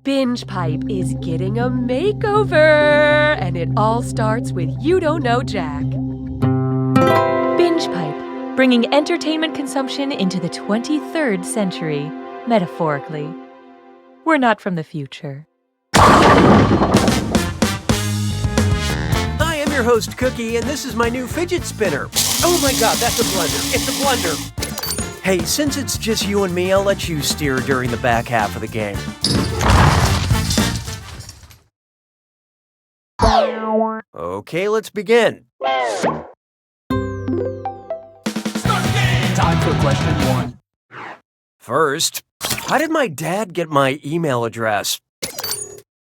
Binjpipe is getting a makeover, and it all starts with You Don't Know Jack. Binjpipe, bringing entertainment consumption into the 23rd century, metaphorically. We're not from the future. Hi, I'm your host, Cookie, and this is my new fidget spinner. Oh my god, that's a blender. It's a blender. Hey, since it's just you and me, I'll let you steer during the back half of the game. Okay, let's begin. Time for question 1. First, how did my dad get my email address?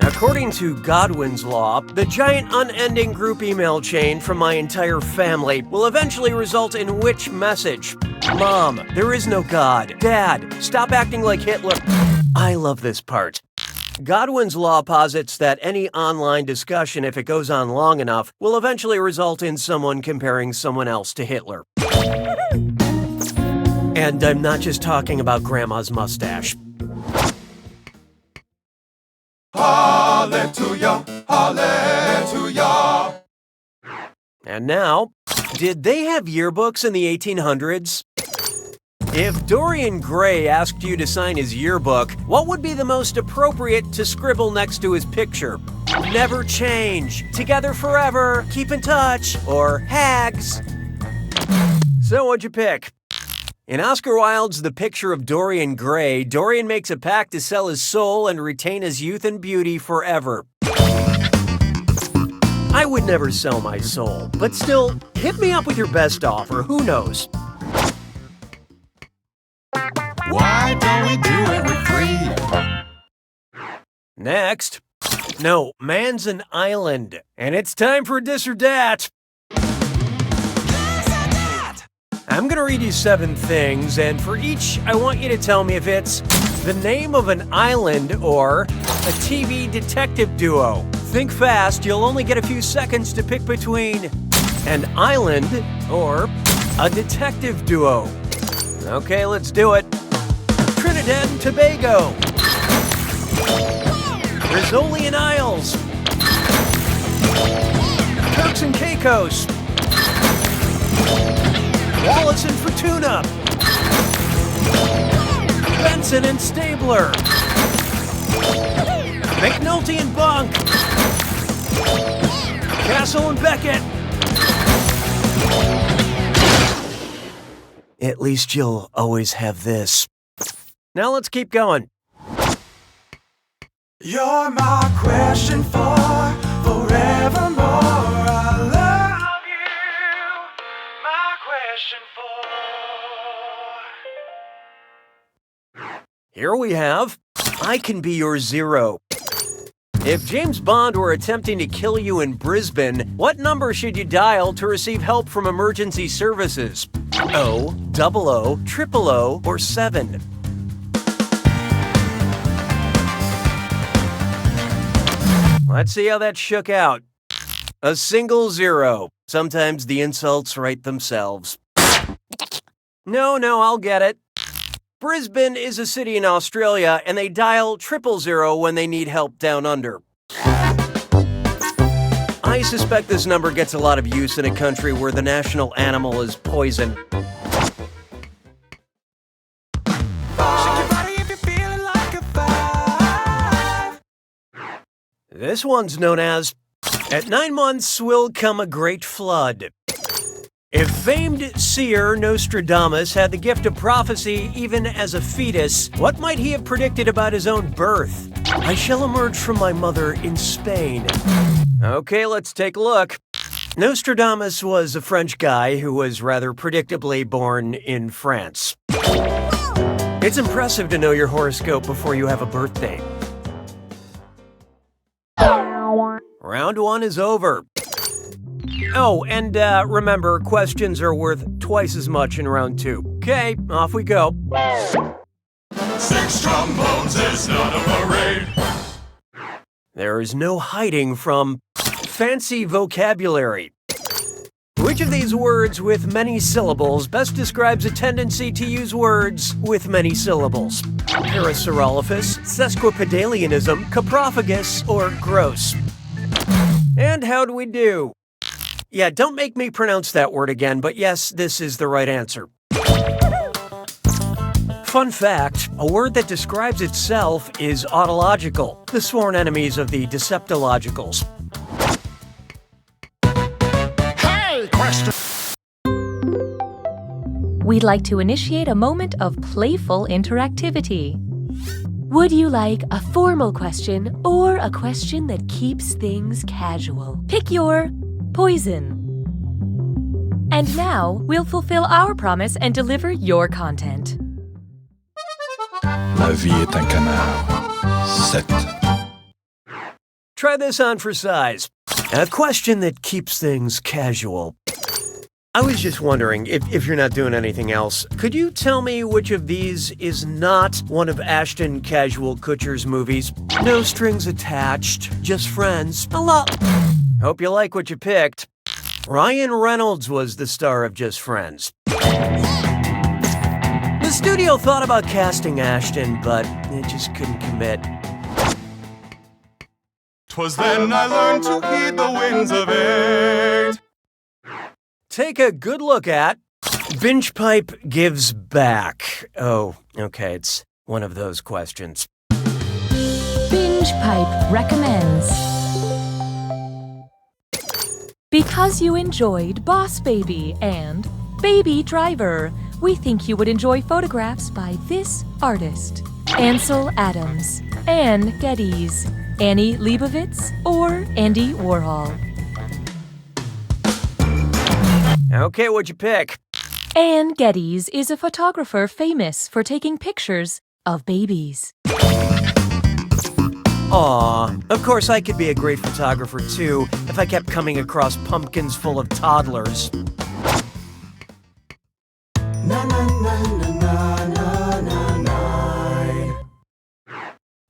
According to Godwin's law, the giant unending group email chain from my entire family will eventually result in which message? Mom, there is no God. Dad, stop acting like Hitler. I love this part. Godwin's law posits that any online discussion, if it goes on long enough, will eventually result in someone comparing someone else to Hitler. And I'm not just talking about Grandma's mustache. Hallelujah, hallelujah. And now, did they have yearbooks in the 1800s? If Dorian Gray asked you to sign his yearbook, what would be the most appropriate to scribble next to his picture? Never change, together forever, keep in touch, or hags? So what'd you pick? In Oscar Wilde's The Picture of Dorian Gray, Dorian makes a pact to sell his soul and retain his youth and beauty forever. I would never sell my soul, but still, hit me up with your best offer, who knows? Why don't we do it for free? Next. No, man's an island, and it's time for this or that. I'm gonna read you 7 things, and for each, I want you to tell me if it's the name of an island or a TV detective duo. Think fast, you'll only get a few seconds to pick between an island or a detective duo. Okay, let's do it. Trinidad and Tobago, Rizzolian Isles, Turks and Caicos, Wallace and Fortuna, Benson and Stabler, McNulty and Bunk, Castle and Beckett. At least you'll always have this. Now let's keep going. You're my question for forevermore. I love you. My question for. Here we have, I can be your zero. If James Bond were attempting to kill you in Brisbane, what number should you dial to receive help from emergency services? O, 00, 000, or 7? Let's see how that shook out. A single 0. Sometimes the insults write themselves. No, I'll get it. Brisbane is a city in Australia, and they dial 000 when they need help down under. I suspect this number gets a lot of use in a country where the national animal is poison. This one's known as, at 9 months will come a great flood. If famed seer Nostradamus had the gift of prophecy even as a fetus, what might he have predicted about his own birth? I shall emerge from my mother in Spain. Okay, let's take a look. Nostradamus was a French guy who was rather predictably born in France. It's impressive to know your horoscope before you have a birthday. Round 1 is over. Oh, and remember, questions are worth twice as much in round 2. Okay, off we go. 6 trombones is not a parade. There is no hiding from fancy vocabulary. Which of these words with many syllables best describes a tendency to use words with many syllables? Parasaurolophus, sesquipedalianism, coprophagus, or gross? And how'd we do? Yeah, don't make me pronounce that word again, but yes, this is the right answer. Fun fact, a word that describes itself is autological, the sworn enemies of the deceptologicals. Hey, question. We'd like to initiate a moment of playful interactivity. Would you like a formal question or a question that keeps things casual? Pick your poison. And now, we'll fulfill our promise and deliver your content. La vie est un canard. 7. Try this on for size. A question that keeps things casual. I was just wondering, if you're not doing anything else, could you tell me which of these is not one of Ashton Casual Kutcher's movies? No strings attached, just friends. A lot. Hope you like what you picked. Ryan Reynolds was the star of Just Friends. The studio thought about casting Ashton, but it just couldn't commit. 'Twas then I learned to heed the winds of 8. Take a good look at Binjpipe Gives Back. Oh, okay, it's one of those questions. Binjpipe recommends. Because you enjoyed Boss Baby and Baby Driver, we think you would enjoy photographs by this artist: Ansel Adams, Anne Geddes, Annie Leibovitz, or Andy Warhol. Okay, what'd you pick? Anne Geddes is a photographer famous for taking pictures of babies. Aw, of course I could be a great photographer too if I kept coming across pumpkins full of toddlers.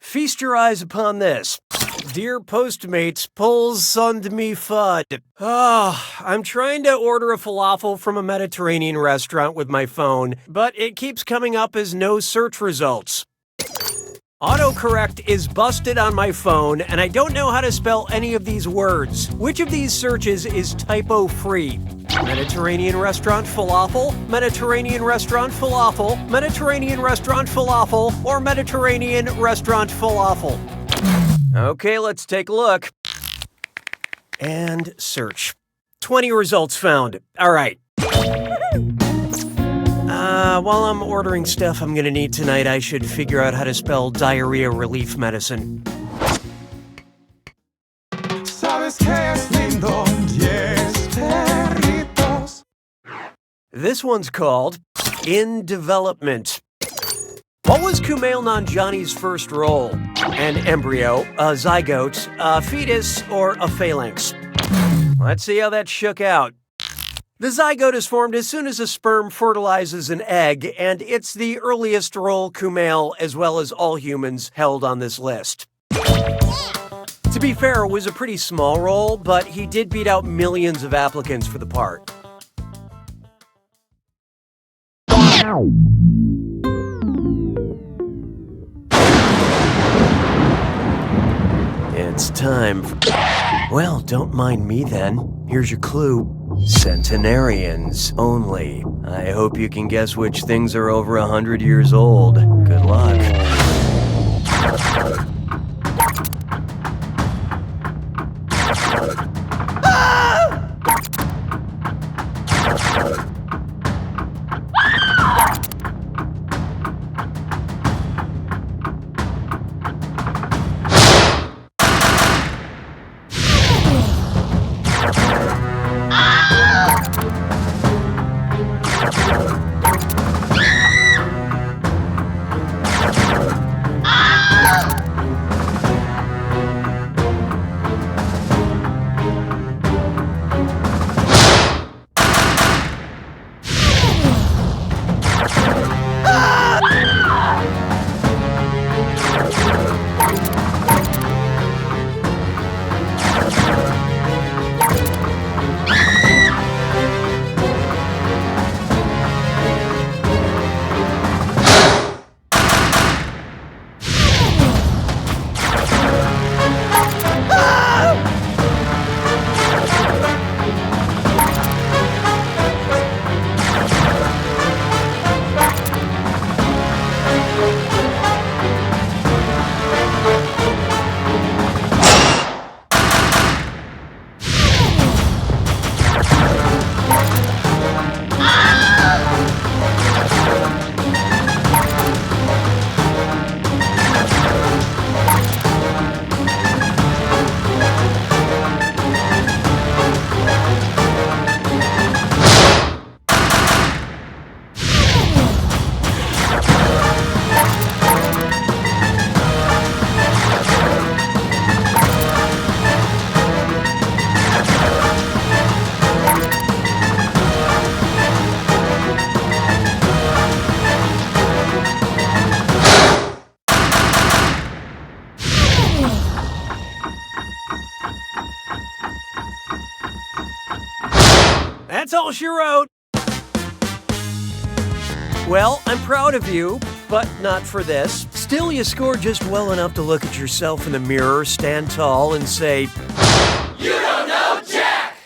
Feast your eyes upon this. Dear Postmates, polls sund me fud. I'm trying to order a falafel from a Mediterranean restaurant with my phone, but it keeps coming up as no search results. Autocorrect is busted on my phone, and I don't know how to spell any of these words. Which of these searches is typo-free? Mediterranean restaurant falafel, Mediterranean restaurant falafel, Mediterranean restaurant falafel, or Mediterranean restaurant falafel? Okay, let's take a look. And search. 20 results found. All right. While I'm ordering stuff I'm gonna need tonight, I should figure out how to spell diarrhea relief medicine. Sabes que es lindo, 10 perritos. This one's called In Development. What was Kumail Nanjiani's first role? An embryo, a zygote, a fetus, or a phalanx? Let's see how that shook out. The zygote is formed as soon as a sperm fertilizes an egg, and it's the earliest role Kumail, as well as all humans, held on this list. To be fair, it was a pretty small role, but he did beat out millions of applicants for the part. It's time for... Well, don't mind me then. Here's your clue. Centenarians only. I hope you can guess which things are over 100 years old. Good luck. That's all she wrote. Well, I'm proud of you, but not for this. Still, you scored just well enough to look at yourself in the mirror, stand tall, and say, "You don't know Jack!"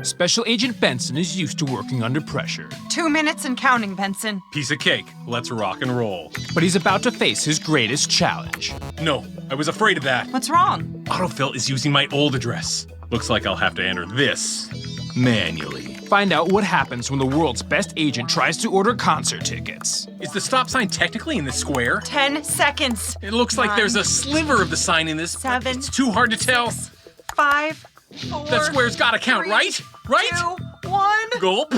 Special Agent Benson is used to working under pressure. 2 minutes and counting, Benson. Piece of cake. Let's rock and roll. But he's about to face his greatest challenge. No, I was afraid of that. What's wrong? Autofill is using my old address. Looks like I'll have to enter this manually. Find out what happens when the world's best agent tries to order concert tickets. Is the stop sign technically in the square? 10 seconds. It looks like there's a sliver of the sign in this. 7. It's too hard to tell. 5. 4. That square's gotta count, 3, right? Right? 2, 1. Gulp.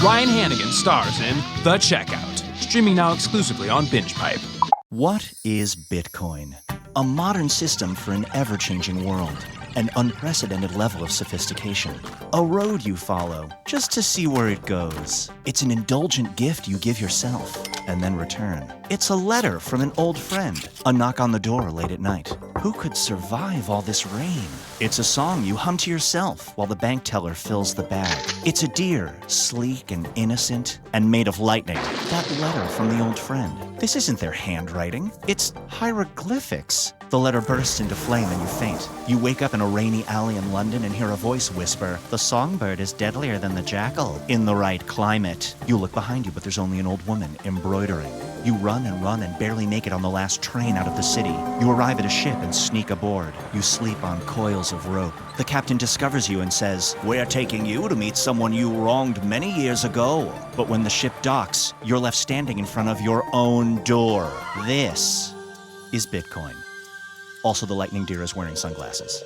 Ryan Hannigan stars in The Checkout, streaming now exclusively on Binjpipe. What is Bitcoin? A modern system for an ever-changing world. An unprecedented level of sophistication. A road you follow just to see where it goes. It's an indulgent gift you give yourself and then return. It's a letter from an old friend. A knock on the door late at night. Who could survive all this rain? It's a song you hum to yourself while the bank teller fills the bag. It's a deer, sleek and innocent and made of lightning. That letter from the old friend. This isn't their handwriting. It's hieroglyphics. The letter bursts into flame and you faint. You wake up in a rainy alley in London and hear a voice whisper, "The songbird is deadlier than the jackal in the right climate." You look behind you, but there's only an old woman embroidering. You run and barely make it on the last train out of the city. You arrive at a ship and sneak aboard. You sleep on coils of rope. The captain discovers you and says, "We're taking you to meet someone you wronged many years ago." But when the ship docks, you're left standing in front of your own door. This is Bitcoin. Also, the lightning deer is wearing sunglasses.